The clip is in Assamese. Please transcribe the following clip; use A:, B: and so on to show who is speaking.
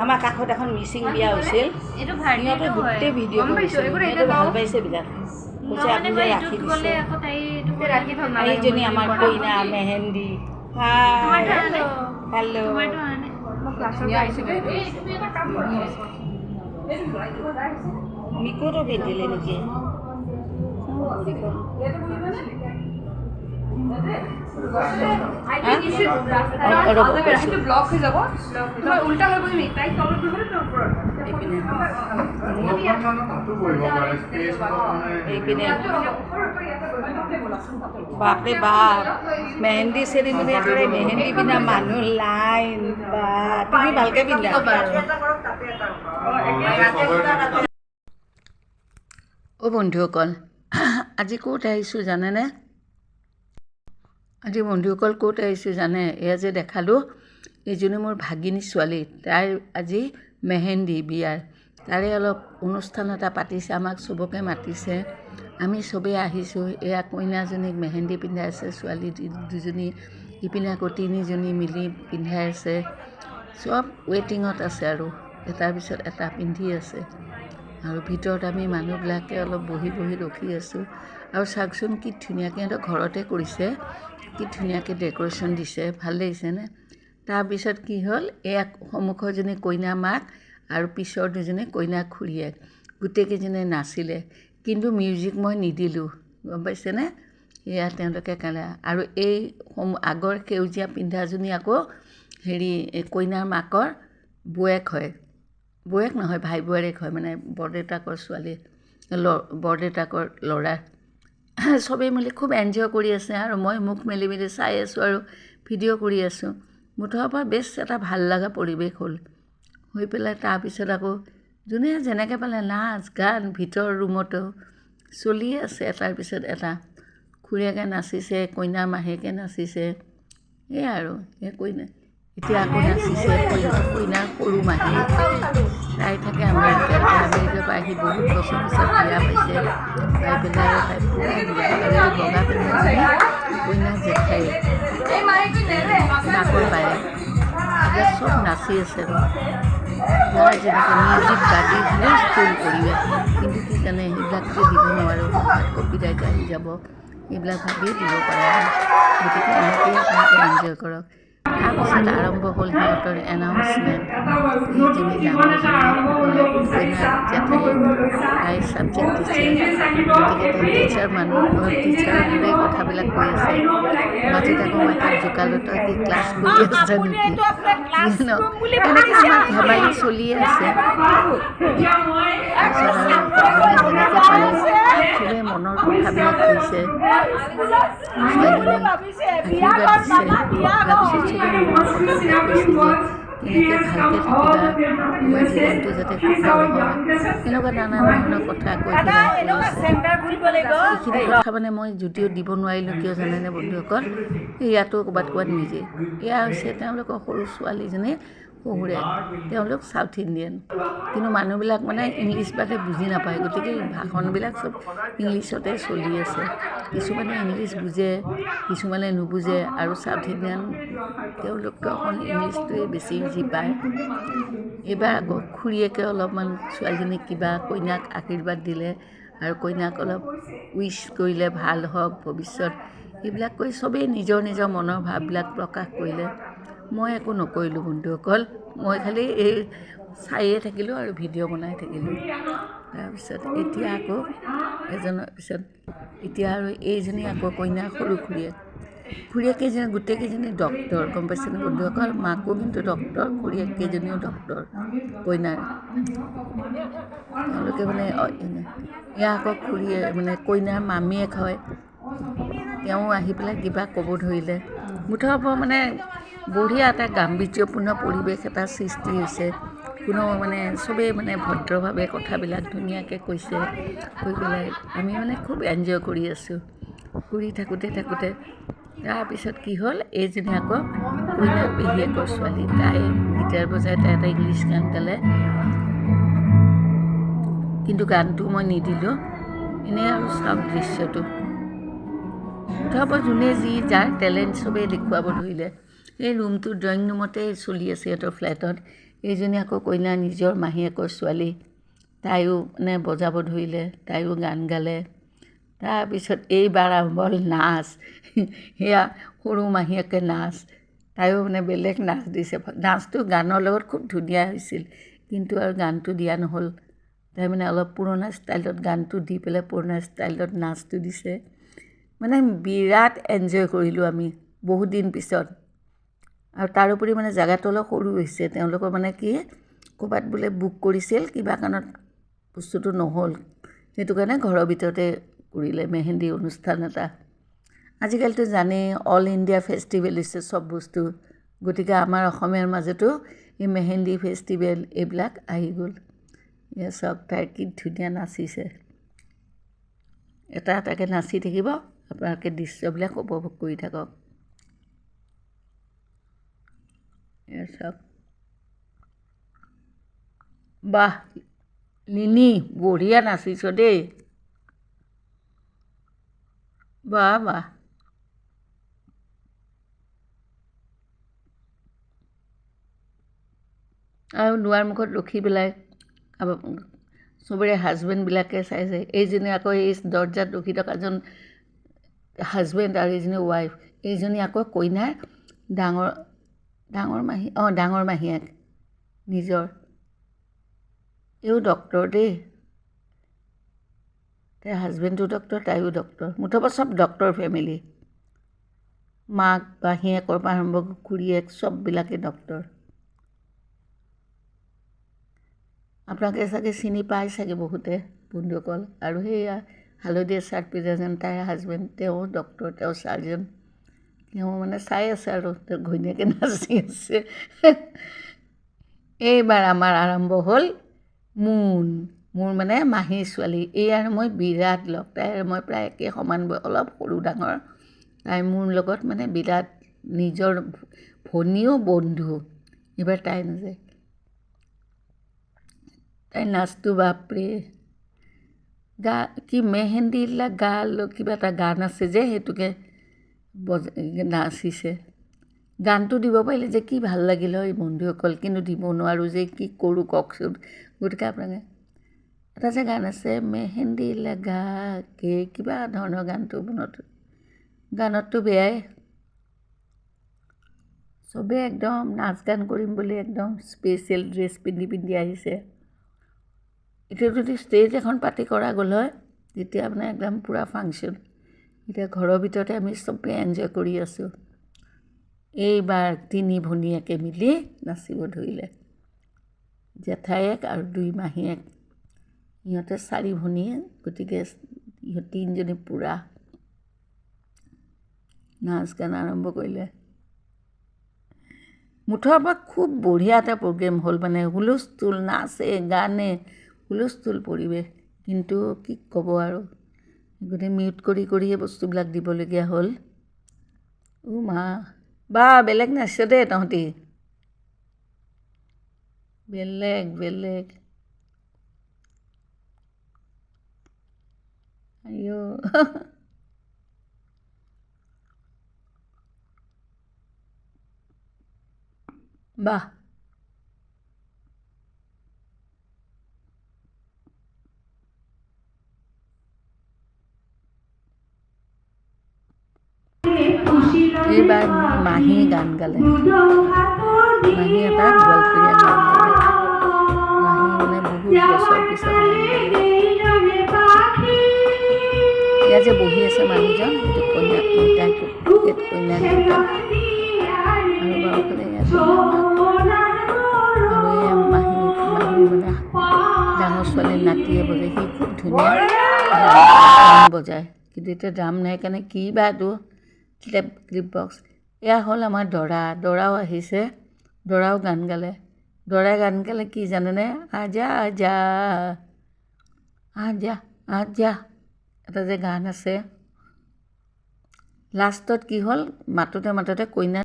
A: আমাৰ কাষত এখন মিচিং বিয়া হৈছিল সিহঁতে গোটেই ভিডিঅ' ভাল পাইছে বিলাক কৈছে আপুনি ৰাখি দিছে এইজনী আমাৰ কইনা মেহেন্দি হেল্ল' মিকুটো পিন্ধিলে নেকি বাপৰে বাপ মেহেন্দি চেৰিমনি একেবাৰে মেহেন্দি পিন্ধা মানুহ লাইন বা তুমি ভালকে পিন্ধা অ' বন্ধুসকল আজি ক'ত আহিছোঁ জানেনে আজি বন্ধুসকল ক'ত আহিছোঁ জানে এয়া যে দেখালোঁ এইজনী মোৰ ভাগিনী ছোৱালী তাইৰ আজি মেহেন্দি বিয়াৰ তাৰে অলপ অনুষ্ঠান এটা পাতিছে আমাক চবকে মাতিছে আমি চবেই আহিছোঁ এয়া কইনাজনীক মেহেন্দি পিন্ধাইছে ছোৱালী দুজনী ইপিনে আকৌ তিনিজনী মিলি পিন্ধাই আছে চব ৱেটিঙত আছে আৰু এটাৰ পিছত এটা পিন্ধি আছে আৰু ভিতৰত আমি মানুহবিলাকে অলপ বহি বহি ৰখি আছোঁ আৰু চাওকচোন কি ধুনীয়াকৈ সিহঁতৰ ঘৰতে কৰিছে কি ধুনীয়াকৈ ডেক'ৰেশ্যন দিছে ভাল লাগিছেনে তাৰপিছত কি হ'ল এয়া সন্মুখৰজনী কইনা মাক আৰু পিছৰ দুজনী কইনা খুৰীয়েক গোটেইকেইজনে নাচিলে কিন্তু মিউজিক মই নিদিলোঁ গম পাইছেনে এয়া তেওঁলোকে কালে আৰু এই আগৰ সেউজীয়া পিন্ধাজনী আকৌ হেৰি কইনাৰ মাকৰ বৌয়েক হয় বৌয়েক নহয় ভাই বোৱাৰীয়েক হয় মানে বৰদেউতাকৰ ছোৱালী বৰদেউতাকৰ ল'ৰা চবেই মিলি খুব এনজয় কৰি আছে আৰু মই মুখ মেলি মেলি চাই আছোঁ আৰু ভিডিঅ' কৰি আছোঁ মুঠৰ পৰা বেছ এটা ভাল লগা পৰিৱেশ হ'ল হৈ পেলাই তাৰপিছত আকৌ যোনে যেনেকৈ পালে নাচ গান ভিতৰ ৰুমতো চলি আছে এটাৰ পিছত এটা খুৰীয়েকে নাচিছে কইনা মাহীয়েকে নাচিছে এই আৰু এই কইনা এতিয়া আকৌ নাচিছে কইনাৰ সৰু মাহী তাই থাকে আমেৰিকাৰ পৰা আহি বহুত বছৰ পিছত বিয়া পাইছে পাই পেলাই তাই বগা পেলাই কইনা জেঠাই নাকৰ বায়ে এতিয়া চব নাচি আছে আৰু যেনেকৈ মিউজিক বাজি হুলস্থুল কৰিলে কিন্তু কি জানে সেইবিলাকতো দিব নোৱাৰোঁ তাত কপিৰাইট আহি যাব এইবিলাক ভাবিয়ে দিব পাৰে গতিকে এনেকৈয়ে আপোনালোকে এনজয় কৰক তাৰপিছত আৰম্ভ হ'ল সিহঁতৰ এনাউন্সমেণ্ট এইজনী ডাঙৰজনী জেঠাই তাই ছাবজেক্ট দিছে গতিকে তাই টিচাৰ মানুহ টিচাৰৰ দৰে কথাবিলাক কৈ আছে মাজত আকৌ মাতাক জোকালত কি ক্লাছ কৰি আছে নেকি এনেকৈ আমাৰ ধেমালি চলিয়ে আছে তাৰপিছত আৰু যেনেকৈ পালে চবেই মনৰ কথাবিলাক কৈছে ছোৱালীজনী আশীৰ্বাদ দিছে তাৰপিছত চবেই মনৰ কথাবিলাক কৈছে যে কেনেকৈ ভালকৈ থাকিবা তোমাৰ জীৱনটো যাতে সফল হয় এনেকুৱা নানা ধৰণৰ কথা কৈ পেলাই এইখিনি কথা মানে মই যদিও দিব নোৱাৰিলোঁ কিয় জানেনে বন্ধুসকল ইয়াতো ক'ৰবাত নিজে এয়া হৈছে তেওঁলোকৰ সৰু ছোৱালীজনী শহুৰে তেওঁলোক চাউথ ইণ্ডিয়ান কিন্তু মানুহবিলাক মানে ইংলিছ বাদে বুজি নাপায় গতিকে ভাষণবিলাক চব ইংলিছতে চলি আছে কিছুমানে ইংলিছ বুজে কিছুমানে নুবুজে আৰু চাউথ ইণ্ডিয়ান তেওঁলোকতো অকণ ইংলিছটোৱে বেছি বুজি পায় এইবাৰ আকৌ খুৰীয়েকে অলপমান ছোৱালীজনীক কিবা কইনাক আশীৰ্বাদ দিলে আৰু কইনাক অলপ উইচ কৰিলে ভাল হওক ভৱিষ্যত এইবিলাক কৈ চবেই নিজৰ নিজৰ মনৰ ভাৱবিলাক প্ৰকাশ কৰিলে মই একো নকৰিলোঁ বন্ধুসকল মই খালি এই চায়ে থাকিলোঁ আৰু ভিডিঅ' বনাই থাকিলোঁ তাৰপিছত এতিয়া আকৌ এজনৰ পিছত এতিয়া আৰু এইজনী আকৌ কইনা সৰু খুৰীয়েকেইজনী গোটেইকেইজনী ডক্তৰ গম পাইছেনে বন্ধুসকল মাকো কিন্তু ডক্তৰ খুৰীয়েককেইজনীও ডক্তৰ কইনাৰ তেওঁলোকে মানে এয়া আকৌ খুৰীয়ে মানে কইনাৰ মামীয়েক হয় তেওঁ আহি পেলাই কিবা ক'ব ধৰিলে মুঠৰ পৰা মানে বঢ়িয়া এটা গাম্ভীৰ্যপূৰ্ণ পৰিৱেশ এটা সৃষ্টি হৈছে কোনো মানে চবেই মানে ভদ্ৰভাৱে কথাবিলাক ধুনীয়াকৈ কৈছে কৈ পেলাই আমি মানে খুব এনজয় কৰি আছোঁ কৰি থাকোঁতে তাৰপিছত কি হ'ল এইজনী আকৌ কইনাৰ পেহীয়েকৰ ছোৱালী তাই গিটাৰ বজাই তাই এটা ইংলিছ গান গালে কিন্তু গানটো মই নিদিলোঁ এনেই আৰু চাওক দৃশ্যটো মুঠৰ ওপৰত যোনে যি যাৰ টেলেণ্ট চবেই দেখুৱাব ধৰিলে। এই ৰুমটো ড্ৰয়িং ৰুমতে চলি আছে সিহঁতৰ ফ্লেটত। এইজনী আকৌ কইনা নিজৰ মাহীয়েকৰ ছোৱালী, তাইও মানে বজাব ধৰিলে, তাইও গান গালে। তাৰপিছত এইবাৰ আৰম্ভ হ'ল নাচ। সেয়া সৰু মাহীয়েকে নাচ, তাইও মানে বেলেগ নাচ দিছে। নাচটো গানৰ লগত খুব ধুনীয়া হৈছিল, কিন্তু আৰু গানটো দিয়া নহ'ল। তাই মানে অলপ পুৰণা ষ্টাইলত গানটো দি পেলাই পুৰণা ষ্টাইলত নাচটো দিছে। মানে বিৰাট এনজয় কৰিলোঁ আমি বহুত দিন পিছত। আৰু তাৰোপৰি মানে জেগাটো অলপ সৰু হৈছে। তেওঁলোকৰ মানে কি ক'ৰবাত বোলে বুক কৰিছিল, কিবা কাৰণত বস্তুটো নহ'ল, সেইটো কাৰণে ঘৰৰ ভিতৰতে কৰিলে মেহেন্দি অনুষ্ঠান এটা। আজিকালিতো জানেই অল ইণ্ডিয়া ফেষ্টিভেল হৈছে চব বস্তু, গতিকে আমাৰ অসমীয়াৰ মাজতো এই মেহেন্দি ফেষ্টিভেল এইবিলাক আহি গ'ল। এয়া চাওক তাই কি ধুনীয়া নাচিছে। এটা এটাকৈ নাচি থাকিব, আপোনালোকে দৃশ্যবিলাক উপভোগ কৰি থাকক। এয়া চাওক, বাহ লিনি বঢ়িয়া নাচিছ দেই, বাহ বাহ। আৰু দুৱাৰ মুখত ৰখি পেলাই চবৰে হাজবেণ্ডবিলাকে চাইছে। এইজনী আকৌ এই দৰ্জাত ৰখি থকাজন হাজবেণ্ড আৰু এইজনী ৱাইফ। এইজনী আকৌ কইনাৰ ডাঙৰ মাহীয়েক নিজৰ। এইও ডক্তৰ দেই, তাইৰ হাজবেণ্ডো ডক্তৰ, তাইও ডক্তৰ। মুঠৰ চব ডক্তৰ ফেমিলি। মাক মাহীয়েকৰ পৰা আৰম্ভ কৰি খুৰীয়েক চববিলাকে ডক্তৰ। আপোনালোকে চাগে চিনি পাই চাগে বহুতে বন্ধুসকল। আৰু সেয়া হালধীয়া চাৰ্ট পিন্ধাজন তাইৰ হাজবেণ্ড, তেওঁ ডক্তৰ, তেওঁ চাৰ্জন। তেওঁ মানে চাই আছে আৰু তেওঁ ঘৈণীয়েকে নাচি আছে। এইবাৰ আমাৰ আৰম্ভ হ'ল মোৰ মানে মাহীৰ ছোৱালী। এই আৰু মই বিৰাট লগ, তাই আৰু মই প্ৰায় একে সমান, অলপ সৰু ডাঙৰ। তাই মোৰ লগত মানে বিৰাট নিজৰ ভনীও বন্ধু। এইবাৰ তাই নাযায়, তাই নাচটো বাপৰে, কি মেহেন্দিবিলাক কিবা এটা গান আছে যে সেইটোকে নাচিছে। গানটো দিব পাৰিলে যে কি ভাল লাগিল হয় বন্ধুসকল, কিন্তু দিব নোৱাৰোঁ যে, কি কৰোঁ কওকচোন। গতিকে আপোনালোকে এটা যে গান আছে মেহেন্দি লাগাকে, কিবা ধৰণৰ গানটো গানতটো বেয়াই। চবেই একদম নাচ গান কৰিম বুলি একদম স্পেচিয়েল ড্ৰেছ পিন্ধি আহিছে। এতিয়া যদি ষ্টেজ এখন পাতি কৰা গ'ল হয় তেতিয়া মানে একদম পূৰা ফাংচন। এতিয়া ঘৰৰ ভিতৰতে আমি চবেই এনজয় কৰি আছোঁ। এইবাৰ 3 ভনীয়েকে মিলি নাচিব ধৰিলে, জেঠায়েক আৰু 2 মাহীয়েক। সিহঁতে 4 ভনীয়ে, গতিকে ইহঁত 3জনী পূৰা নাচ গান আৰম্ভ কৰিলে। মুঠৰ পৰা খুব বঢ়িয়া এটা প্ৰগ্ৰেম হ'ল, মানে হুলস্থুল, নাচে গানে হুলস্থুল পৰিৱেশ। কিন্তু কি ক'ব আৰু, গতিকে মিউট কৰিয়ে বস্তুবিলাক দিবলগীয়া হ'ল। মা বা বেলেগ নাচিছ দেই তহঁতি, বেলেগ আইঅ। বাহ এইবাৰ মাহী গান গালে, মাহী এটা গোৱালপৰীয়া গান গালে। মাহী মানে বহুত বছৰ পিছত গান গালে। ইয়াত যে বহি আছে মানুহজন, সেইটো কইনাক কইনাক আৰু বাওঁফালে আৰু এয়া মাহী মানে ডাঙৰ ছোৱালী নাতিয়ে বজায়, সি খুব ধুনীয়া গান বজায়। কিন্তু এতিয়া ড্ৰাম নাই কাৰণে কি বা এইটো ক্লিপ বক্স। এয়া হ'ল আমাৰ দৰাও আহিছে, দৰাও গান গালে। দৰাই গান গালে কি জানেনে, আজা আজা আজা আজা এটা যে গান আছে। লাষ্টত কি হ'ল, মাতোতে কইনা